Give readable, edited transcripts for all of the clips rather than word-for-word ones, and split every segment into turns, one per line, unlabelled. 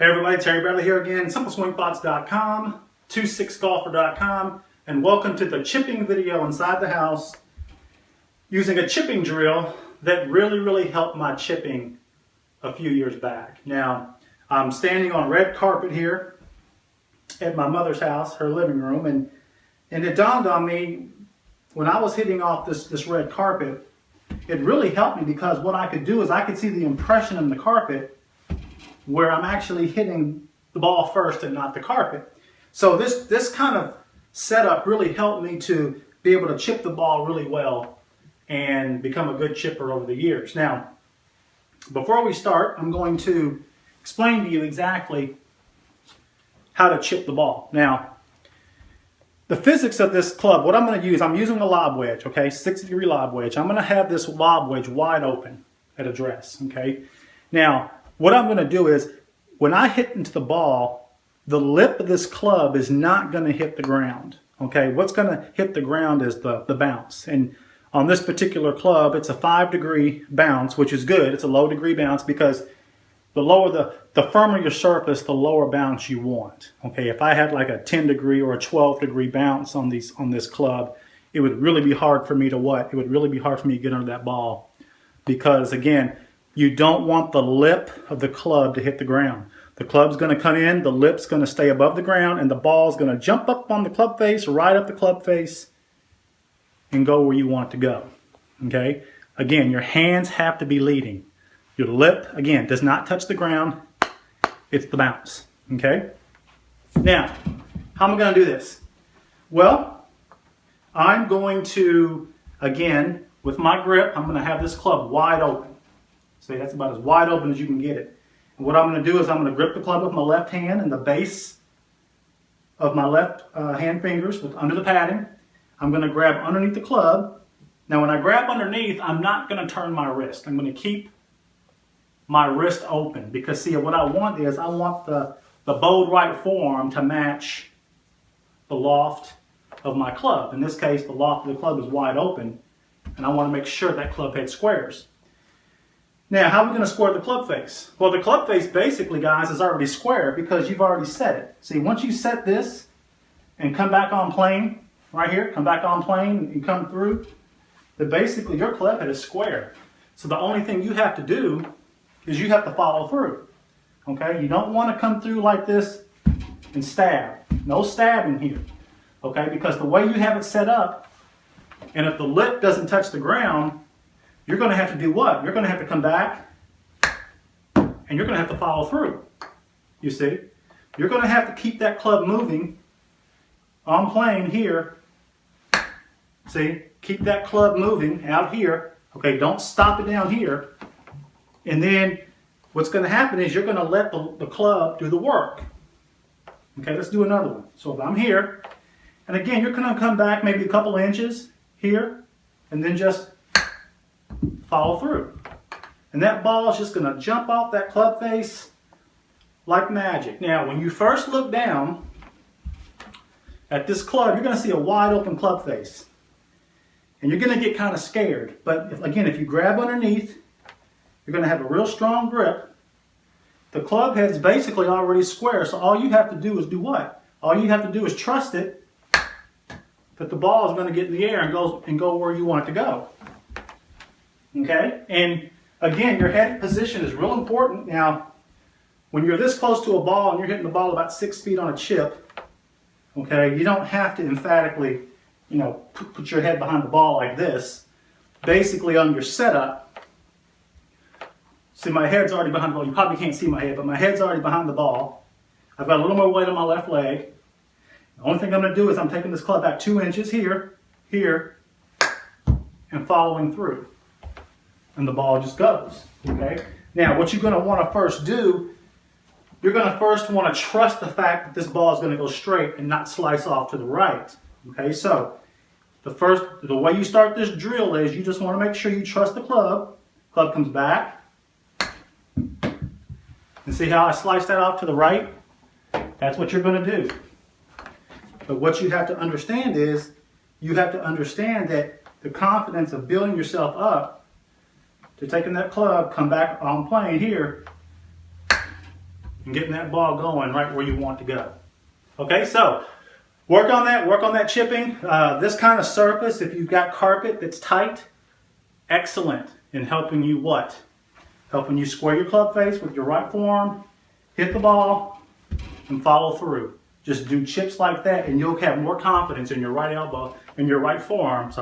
Hey everybody, Terry Bradley here again, simpleswingthoughts.com, 26golfer.com, and welcome to the chipping video inside the house using a chipping drill that really helped my chipping a few years back. Now, I'm standing on red carpet here at my mother's house, her living room, and it dawned on me when I was hitting off this red carpet, it really helped me because what I could do is I could see the impression in the carpet where I'm actually hitting the ball first and not the carpet. So this kind of setup really helped me to be able to chip the ball really well and become a good chipper over the years. Now, before we start, I'm going to explain to you exactly how to chip the ball. Now, the physics of this club, what I'm going to use, I'm using a lob wedge, okay, 60-degree lob wedge. I'm going to have this lob wedge wide open at address, okay. Now, what I'm going to do is, when I hit into the ball, the lip of this club is not going to hit the ground, okay. What's going to hit the ground is the bounce. And on this particular club, it's a 5-degree bounce, which is good. It's a low-degree bounce because the firmer your surface, the lower bounce you want. Okay, if I had like a 10-degree or a 12-degree bounce on this club, it would really be hard for me to what? It would really be hard for me to get under that ball because again, you don't want the lip of the club to hit the ground. The club's going to come in, the lip's going to stay above the ground, and the ball's going to jump up on the club face, right up the club face, and go where you want it to go. Okay? Again, your hands have to be leading. Your lip, again, does not touch the ground. It's the bounce. Okay? Now, how am I going to do this? Well, I'm going to, again, with my grip, I'm going to have this club wide open. See, that's about as wide open as you can get it. And what I'm going to do is I'm going to grip the club with my left hand and the base of my left hand fingers under the padding. I'm going to grab underneath the club. Now when I grab underneath, I'm not going to turn my wrist. I'm going to keep my wrist open because see, what I want is I want the bowed right forearm to match the loft of my club. In this case, the loft of the club is wide open and I want to make sure that club head squares. Now, how are we going to square the club face? Well, the club face basically, guys, is already square because you've already set it. See, once you set this and come back on plane, right here, come back on plane and come through, then basically your club head is square. So the only thing you have to do is you have to follow through. Okay, you don't want to come through like this and stab. No stabbing here. Okay, because the way you have it set up, and if the lip doesn't touch the ground, you're going to have to do what? You're going to have to come back and you're going to have to follow through. You see? You're going to have to keep that club moving on plane here. See? Keep that club moving out here. Okay, don't stop it down here. And then what's going to happen is you're going to let the club do the work. Okay, let's do another one. So if I'm here, and again, you're going to come back maybe a couple inches here, and then just follow through. And that ball is just going to jump off that club face like magic. Now, when you first look down at this club, you're going to see a wide open club face. And you're going to get kind of scared. But if you grab underneath, you're going to have a real strong grip. The club head's basically already square, so all you have to do is do what? All you have to do is trust it that the ball is going to get in the air and go where you want it to go. Okay, and again, your head position is real important. Now, when you're this close to a ball and you're hitting the ball about 6 feet on a chip, okay, you don't have to emphatically, put your head behind the ball like this. Basically, on your setup, see, my head's already behind the ball. You probably can't see my head, but my head's already behind the ball. I've got a little more weight on my left leg. The only thing I'm going to do is I'm taking this club back 2 inches here, and following through. And the ball just goes, okay? Now, what you're going to want to first do, you're going to first want to trust the fact that this ball is going to go straight and not slice off to the right, okay? So, the way you start this drill is you just want to make sure you trust the club. Club comes back. And see how I sliced that off to the right? That's what you're going to do. But what you have to understand is, you have to understand that the confidence of building yourself up to taking that club, come back on plane here, and getting that ball going right where you want to go. Okay, so work on that chipping. This kind of surface, if you've got carpet that's tight, excellent in helping you what? Helping you square your club face with your right forearm, hit the ball, and follow through. Just do chips like that and you'll have more confidence in your right elbow, in your right forearm,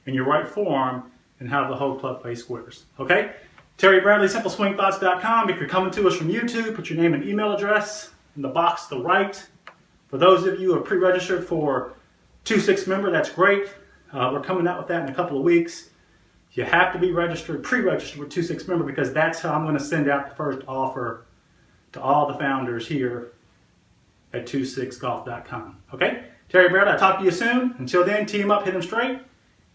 in your right forearm, and how the whole club face squares. Okay? Terry Bradley, SimpleSwingThoughts.com. If you're coming to us from YouTube, put your name and email address in the box to the right. For those of you who are pre-registered for 2-6 member, that's great. We're coming out with that in a couple of weeks. You have to be registered, pre-registered with 2-6 member because that's how I'm going to send out the first offer to all the founders here at 26golf.com. Okay? Terry Bradley, I'll talk to you soon. Until then, tee 'em up, hit 'em straight.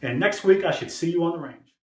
And next week, I should see you on the range.